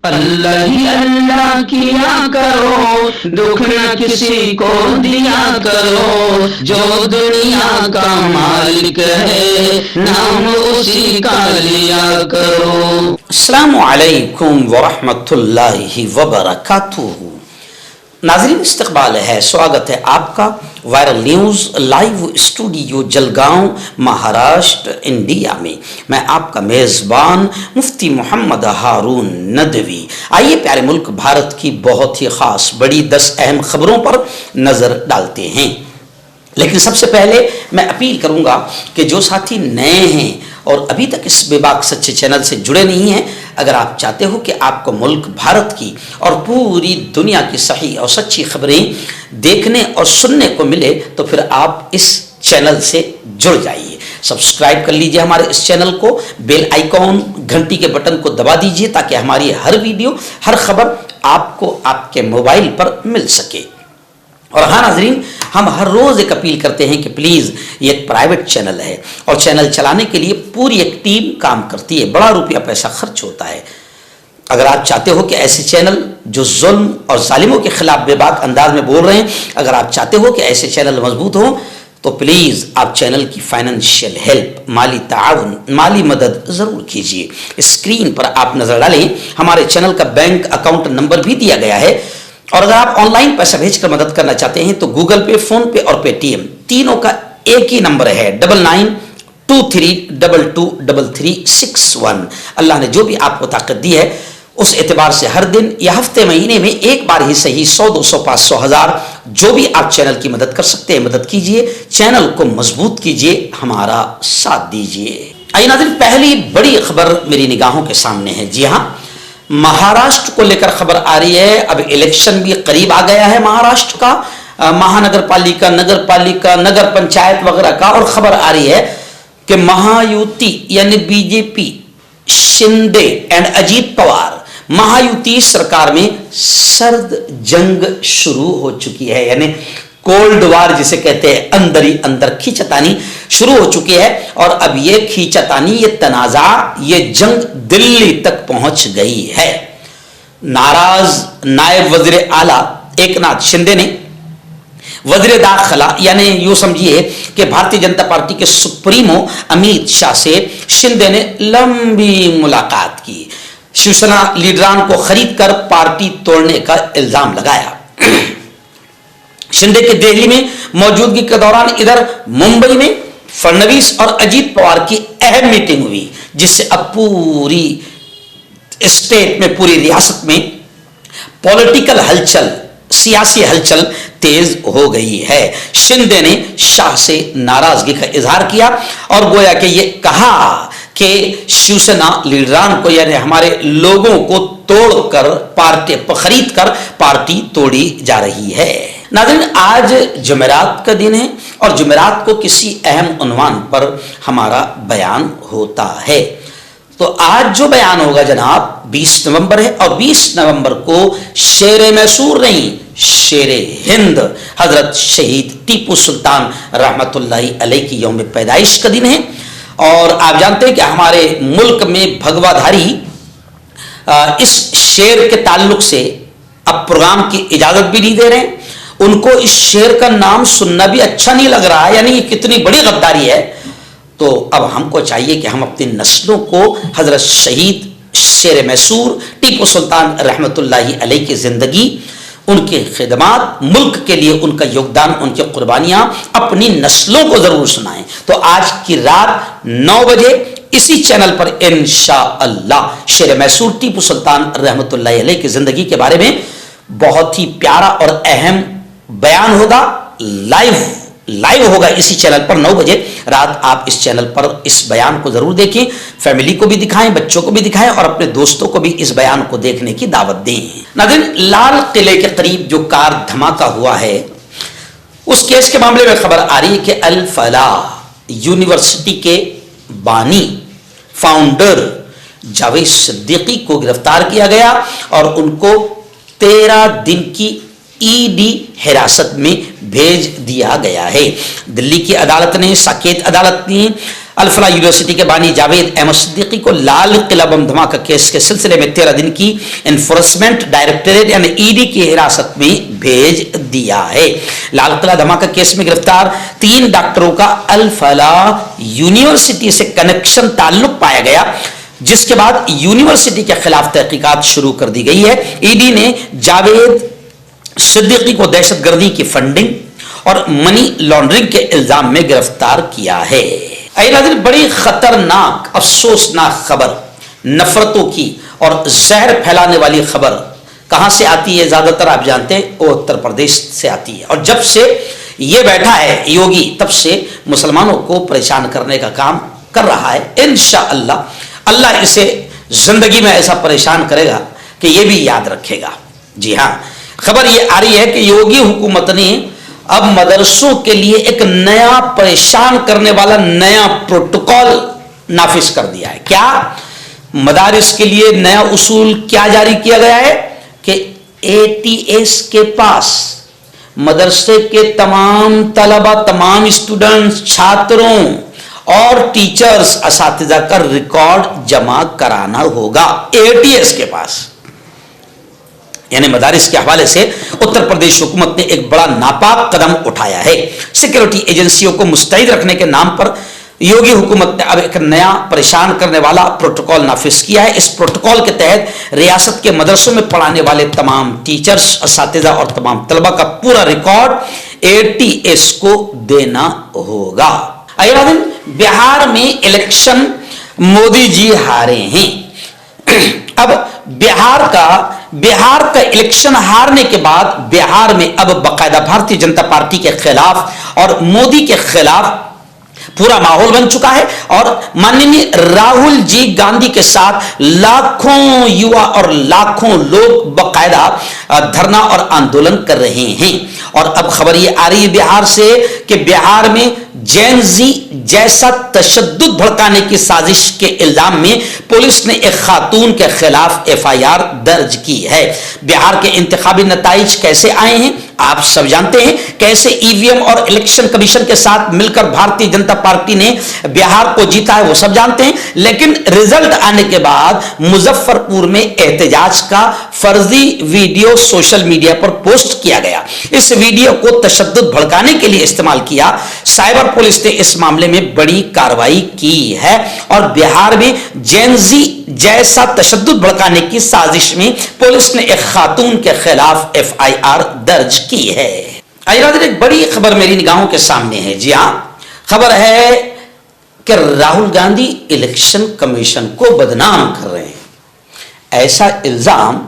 اللہ ہی اللہ کیا کرو، دکھ نہ کسی کو دیا کرو، جو دنیا کا مالک ہے نام اسی کا لیا کرو۔ السلام علیکم ورحمۃ اللہ وبرکاتہ۔ ناظرین، استقبال ہے، سواگت ہے آپ کا viral news live studio Jalgaon Maharashtra India میں۔ میں آپ کا میزبان مفتی محمد ہارون ندوی۔ آئیے پیارے ملک بھارت کی بہت ہی خاص بڑی 10 اہم خبروں پر نظر ڈالتے ہیں۔ لیکن سب سے پہلے میں اپیل کروں گا کہ جو ساتھی نئے ہیں اور ابھی تک اس بے باک سچے چینل سے جڑے نہیں ہیں، اگر آپ چاہتے ہو کہ آپ کو ملک بھارت کی اور پوری دنیا کی صحیح اور سچی خبریں دیکھنے اور سننے کو ملے تو پھر آپ اس چینل سے جڑ جائیے۔ سبسکرائب کر لیجئے ہمارے اس چینل کو، بیل آئیکن گھنٹی کے بٹن کو دبا دیجئے تاکہ ہماری ہر ویڈیو، ہر خبر آپ کو آپ کے موبائل پر مل سکے۔ اور ہاں ناظرین، ہم ہر روز ایک اپیل کرتے ہیں کہ پلیز یہ ایک پرائیویٹ چینل ہے اور چینل چلانے کے لیے پوری ایک ٹیم کام کرتی ہے، بڑا روپیہ پیسہ خرچ ہوتا ہے۔ اگر آپ چاہتے ہو کہ ایسے چینل جو ظلم اور ظالموں کے خلاف بے باک انداز میں بول رہے ہیں، اگر آپ چاہتے ہو کہ ایسے چینل مضبوط ہوں تو پلیز آپ چینل کی فائنینشیل ہیلپ، مالی تعاون، مالی مدد ضرور کیجیے۔ اسکرین پر آپ نظر ڈالیں، ہمارے چینل کا بینک اکاؤنٹ نمبر بھی دیا گیا ہے، اور اگر آپ آن لائن پیسہ بھیج کر مدد کرنا چاہتے ہیں تو گوگل پے، فون پے اور پے ٹی ایم تینوں کا ایک ہی نمبر ہے 9923223361۔ اللہ نے جو بھی آپ کو طاقت دی ہے اس اعتبار سے ہر دن یا ہفتے مہینے میں ایک بار ہی صحیح 100 200 500 1000 جو بھی آپ چینل کی مدد کر سکتے ہیں مدد کیجئے، چینل کو مضبوط کیجئے، ہمارا ساتھ دیجئے۔ آئیے ناظرین، پہلی بڑی خبر میری نگاہوں کے سامنے ہے۔ جی ہاں، مہاراشٹر کو لے کر خبر آ رہی ہے۔ اب الیکشن بھی قریب آ گیا ہے مہاراشٹر کا، مہانگر پالیکا، نگر پالیکا، نگر پنچایت وغیرہ کا، اور خبر آ رہی ہے کہ مہایوتی یعنی B J P, Shinde and Ajit Pawar, Mahayuti سرکار میں سرد جنگ شروع ہو چکی ہے، یعنی کولڈ وار جسے کہتے ہیں، اندر ہی اندر کھینچتانی شروع ہو چکی ہے، اور اب یہ کھینچتانی، یہ تنازع، یہ جنگ دلی تک پہنچ گئی ہے۔ ناراض نائب وزیر اعلیٰ ایک ناتھ شندے نے وزیر داخلہ یعنی یوں سمجھیے کہ بھارتیہ جنتا پارٹی کے سپریمو امیت شاہ سے شندے نے لمبی ملاقات کی، شیوسینا لیڈران کو خرید کر پارٹی توڑنے کا الزام لگایا۔ شندے کے دہلی میں موجودگی کے دوران ادھر ممبئی میں فڑنویس اور اجیت پوار کی اہم میٹنگ ہوئی، جس سے اب پوری اسٹیٹ میں، پوری ریاست میں پولیٹیکل ہلچل، سیاسی ہلچل تیز ہو گئی ہے۔ شندے نے شاہ سے ناراضگی کا اظہار کیا اور گویا کہ یہ کہا کہ شیوسینا لیڈران کو یعنی ہمارے لوگوں کو توڑ کر پارٹی خرید کر پارٹی توڑی جا رہی ہے۔ ناظرین، آج جمعرات کا دن ہے اور جمعرات کو کسی اہم عنوان پر ہمارا بیان ہوتا ہے۔ تو آج جو بیان ہوگا جناب 20 نومبر ہے، اور 20 نومبر کو شیر میسور نہیں، شیر ہند حضرت شہید ٹیپو سلطان رحمت اللہ علیہ کی یوم پیدائش کا دن ہے۔ اور آپ جانتے ہیں کہ ہمارے ملک میں بھگوا دھاری اس شیر کے تعلق سے اب پروگرام کی اجازت بھی نہیں دے رہے ہیں، ان کو اس شیر کا نام سننا بھی اچھا نہیں لگ رہا ہے، یعنی یہ کتنی بڑی غداری ہے۔ تو اب ہم کو چاہیے کہ ہم اپنی نسلوں کو حضرت شہید شیر میسور ٹیپو سلطان رحمت اللہ علیہ کی زندگی، ان کے خدمات، ملک کے لیے ان کا یوگدان، ان کی قربانیاں اپنی نسلوں کو ضرور سنائیں۔ تو آج کی رات 9 بجے اسی چینل پر انشاءاللہ شیر میسور ٹیپو سلطان رحمت اللہ علیہ کی زندگی کے بارے میں بہت ہی پیارا اور اہم بیان ہوگا، لائیو ہوگا اسی چینل پر 9 بجے رات۔ آپ اس چینل پر اس بیان کو ضرور دیکھیں، فیملی کو بھی دکھائیں، بچوں کو بھی دکھائیں، اور اپنے دوستوں کو بھی اس بیان کو دیکھنے کی دعوت دیں۔ ناظرین، لال قلعے کے قریب جو کار دھماکہ ہوا ہے اس کیس کے معاملے میں خبر آ رہی ہے کہ الفلاح یونیورسٹی کے بانی، فاؤنڈر جاوید صدیقی کو گرفتار کیا گیا اور ان کو 13 دن کی ای ڈی حراست میں بھیج دیا گیا ہے۔ دلی کی عدالت نے، ساکیت عدالت نے الفلاح یونیورسٹی کے بانی جاوید احمد صدیقی کو لال قلعہ بم دھماکہ کیس کے سلسلے میں 13 دن کی انفورسمنٹ ڈائریکٹوریٹ یعنی ED کی حراست میں بھیج دیا ہے۔ لال قلعہ دھماکہ کیس میں گرفتار 3 ڈاکٹروں کا الفلاح یونیورسٹی سے کنیکشن تعلق پایا گیا، جس کے بعد یونیورسٹی کے خلاف تحقیقات شروع کر دی گئی ہے۔ ED نے جاوید صدیقی کو دہشت گردی کی فنڈنگ اور منی لانڈرنگ کے الزام میں گرفتار کیا ہے۔ اے ناظرین، بڑی خطرناک افسوسناک خبر، نفرتوں کی اور زہر پھیلانے والی خبر کہاں سے آتی ہے؟ زیادہ تر آپ جانتے ہیں وہ اتر پردیش سے آتی ہے، اور جب سے یہ بیٹھا ہے یوگی تب سے مسلمانوں کو پریشان کرنے کا کام کر رہا ہے۔ انشاءاللہ اللہ اسے زندگی میں ایسا پریشان کرے گا کہ یہ بھی یاد رکھے گا۔ جی ہاں، خبر یہ آ رہی ہے کہ یوگی حکومت نے اب مدرسوں کے لیے ایک نیا پریشان کرنے والا نیا پروٹوکول نافذ کر دیا ہے۔ کیا مدارس کے لیے نیا اصول کیا جاری کیا گیا ہے کہ ATS کے پاس مدرسے کے تمام طلبہ، تمام اسٹوڈنٹس، چھاتروں اور ٹیچرز، اساتذہ کا ریکارڈ جمع کرانا ہوگا ATS کے پاس۔ یعنی مدارس کے حوالے سے اتر پردیش حکومت نے ایک بڑا ناپاک قدم اٹھایا ہے۔ سیکورٹی ایجنسیوں کو مستعد رکھنے کے نام پر یوگی حکومت نے اب ایک نیا پریشان کرنے والا پروٹوکول نافذ کیا ہے۔ اس پروٹوکول کے تحت ریاست کے مدرسوں میں پڑھانے والے تمام ٹیچرز، اساتذہ اور تمام طلبہ کا پورا ریکارڈ ATS کو دینا ہوگا۔ بہار میں الیکشن مودی جی ہارے ہیں۔ اب بہار کا الیکشن ہارنے کے بعد بہار میں اب باقاعدہ بھارتیہ جنتا پارٹی کے خلاف اور مودی کے خلاف پورا ماحول بن چکا ہے، اور ماننی راہل جی گاندھی کے ساتھ لاکھوں یوا اور لاکھوں لوگ باقاعدہ دھرنا اور آندولن کر رہے ہیں۔ اور اب خبر یہ آ رہی ہے بہار سے کہ بہار میں جین زی جیسا تشدد بھڑکانے کی سازش کے الزام میں پولیس نے ایک خاتون کے خلاف FIR درج کی ہے۔ بہار کے انتخابی نتائج کیسے آئے ہیں آپ سب جانتے ہیں، کیسے EVM اور الیکشن کمیشن کے ساتھ مل کر بھارتیہ جنتا پارٹی نے بہار کو جیتا ہے وہ سب جانتے ہیں، لیکن رزلٹ آنے کے بعد مظفر پور میں احتجاج کا فرضی ویڈیو سوشل میڈیا پر پوسٹ کیا گیا۔ اس ویڈیو کو تشدد بھڑکانے کے لیے استعمال کیا۔ سائبر پولیس نے اس معاملے میں بڑی کارروائی کی ہے اور بہار میں جین زی جیسا تشدد بھڑکانے کی سازش میں پولیس نے ایک خاتون کے خلاف FIR درج کی ہے۔ ایک بڑی خبر میری نگاہوں کے سامنے ہے۔ جی ہاں، خبر ہے کہ راہل گاندھی الیکشن کمیشن کو بدنام کر رہے ہیں۔ ایسا الزام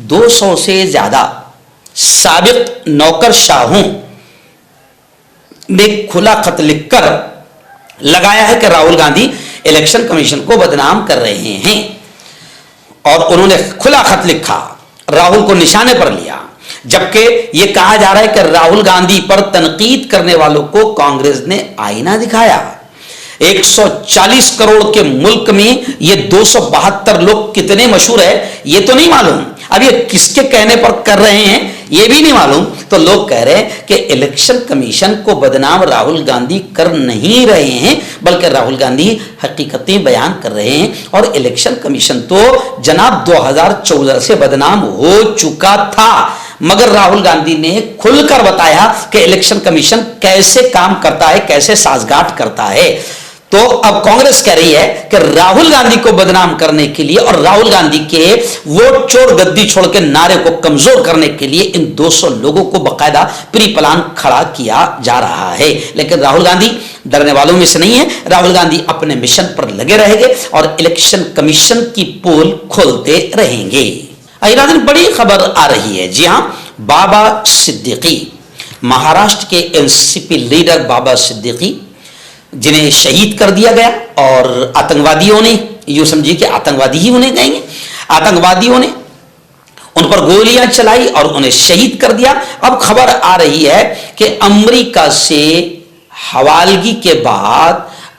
200 سے زیادہ سابق نوکر شاہوں نے کھلا خط لکھ کر لگایا ہے کہ راہل گاندھی الیکشن کمیشن کو بدنام کر رہے ہیں، اور انہوں نے کھلا خط لکھا، راہل کو نشانے پر لیا، جبکہ یہ کہا جا رہا ہے کہ راہل گاندھی پر تنقید کرنے والوں کو کانگریس نے آئینہ دکھایا۔ 140 کروڑ کے ملک میں یہ 272 لوگ کتنے مشہور ہے یہ تو نہیں معلوم، اب یہ کس کے کہنے پر کر رہے ہیں یہ بھی نہیں معلوم، تو لوگ کہہ رہے ہیں کہ الیکشن کمیشن کو بدنام راہل گاندھی کر نہیں رہے ہیں، بلکہ راہل گاندھی حقیقتیں بیان کر رہے ہیں، اور الیکشن کمیشن تو جناب 2014 سے بدنام ہو چکا تھا، مگر راہل گاندھی نے کھل کر بتایا کہ الیکشن کمیشن کیسے کام کرتا ہے، کیسے سازگارڈ کرتا ہے۔ تو اب کانگریس کہہ رہی ہے کہ راہل گاندھی کو بدنام کرنے کے لیے اور راہل گاندھی کے ووٹ چور گدی چھوڑ کے نعرے کو کمزور کرنے کے لیے ان 200 لوگوں کو باقاعدہ پری پلان کھڑا کیا جا رہا ہے، لیکن راہل گاندھی ڈرنے والوں میں سے نہیں ہے۔ راہل گاندھی اپنے مشن پر لگے رہیں گے اور الیکشن کمیشن کی پول کھولتے رہیں گے۔ بڑی خبر آ رہی ہے۔ جی ہاں، بابا صدیقی، مہاراشٹر کے NCP لیڈر بابا صدیقی جنہیں شہید کر دیا گیا، اور آتنکوادیوں نے، یوں سمجھیے کہ آتنکوادی ہی انہیں کہیں گے، آتنکوادیوں نے ان پر گولیاں چلائی اور انہیں شہید کر دیا۔ اب خبر آ رہی ہے کہ امریکہ سے حوالگی کے بعد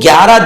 11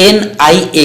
NIA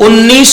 19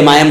MIM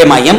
MIM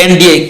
NDA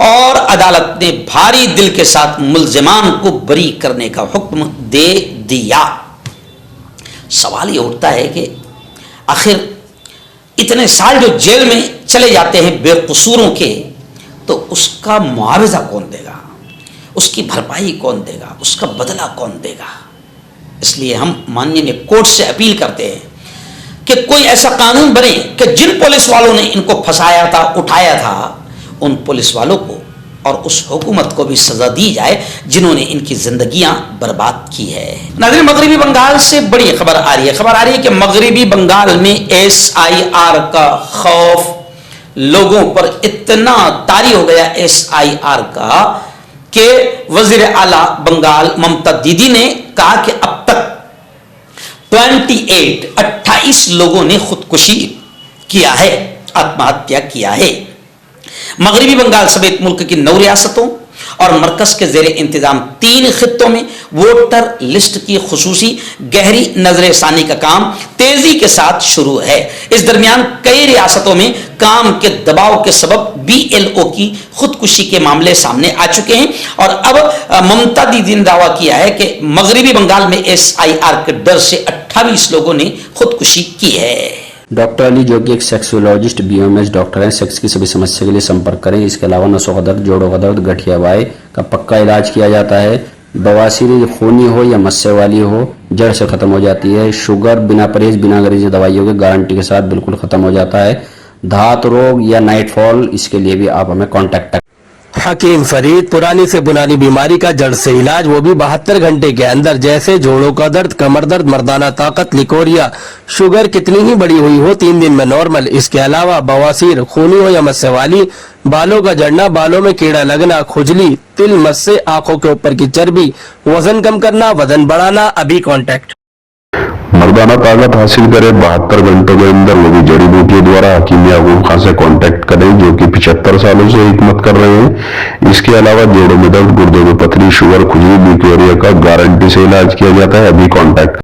اور عدالت نے بھاری دل کے ساتھ ملزمان کو بری کرنے کا حکم دے دیا۔ سوال یہ اٹھتا ہے کہ آخر اتنے سال جو جیل میں چلے جاتے ہیں بے قصوروں کے، تو اس کا معاوضہ کون دے گا، اس کی بھرپائی کون دے گا، اس کا بدلہ کون دے گا؟ اس لیے ہم ماننی کورٹ سے اپیل کرتے ہیں کہ کوئی ایسا قانون بنے کہ جن پولیس والوں نے ان کو پھنسایا تھا، اٹھایا تھا، ان پولیس والوں کو اور اس حکومت کو بھی سزا دی جائے جنہوں نے ان کی زندگیاں برباد کی ہے۔ ناظرین، مغربی بنگال سے بڑی خبر آ رہی ہے کہ مغربی بنگال میں SIR کا خوف لوگوں پر اتنا طاری ہو گیا SIR کا کہ وزیر اعلیٰ بنگال ممتا دیدی نے کہا کہ اب تک 28 لوگوں نے خودکشی کیا ہے، آتما ہتیا کیا ہے۔ مغربی بنگال سمیت ملک کی 9 ریاستوں اور مرکز کے زیر انتظام 3 خطوں میں ووٹر لسٹ کی خصوصی گہری نظر ثانی کا کام تیزی کے ساتھ شروع ہے۔ اس درمیان کئی ریاستوں میں کام کے دباؤ کے سبب BLO کی خودکشی کے معاملے سامنے آ چکے ہیں، اور اب ممتا دیدی نے دعویٰ کیا ہے کہ مغربی بنگال میں SIR کے ڈر سے 28 لوگوں نے خودکشی کی ہے۔ ڈاکٹر علی جو کہ ایک سیکسولوجسٹ BOMS ڈاکٹر ہیں، سیکس کی سبھی سمسیا کے لیے سمپرک کریں۔ اس کے علاوہ نسوں کا درد، جوڑوں کا درد، گٹھیا وائے کا پکا علاج کیا جاتا ہے۔ بواسیر خونی ہو یا مسے والی ہو جڑ سے ختم ہو جاتی ہے۔ شوگر بنا پرہیز بنا گریزی دوائیوں کے گارنٹی کے ساتھ بالکل ختم ہو جاتا ہے۔ دھات روگ یا نائٹ فال، اس کے لیے بھی آپ ہمیں کانٹیکٹ کریں۔ حکیم فرید، پرانی سے پرانی بیماری کا جڑ سے علاج، وہ بھی 72 گھنٹے کے اندر، جیسے جوڑوں کا درد، کمر درد، مردانہ طاقت، لیکوریا، شوگر کتنی ہی بڑی ہوئی ہو 3 دن میں نارمل۔ اس کے علاوہ بواسیر خونی ہو یا مسے والی، بالوں کا جڑنا، بالوں میں کیڑا لگنا، کھجلی، تل مسے، آنکھوں کے اوپر کی چربی، وزن کم کرنا، وزن بڑھانا، ابھی کانٹیکٹ۔ مردانہ طاقت حاصل کرے 72 گھنٹوں کے اندر، وہ بھی جڑی بوٹیوں دوارا، حکیم یعقوب خان سے کانٹیکٹ کریں جو کہ 75 سالوں سے حکمت کر رہے ہیں۔ اس کے علاوہ جوڑوں میں درد، گردوں میں پتھری، شوگر، کھجلی، لیکوریا کا گارنٹی سے علاج کیا جاتا ہے، ابھی کانٹیکٹ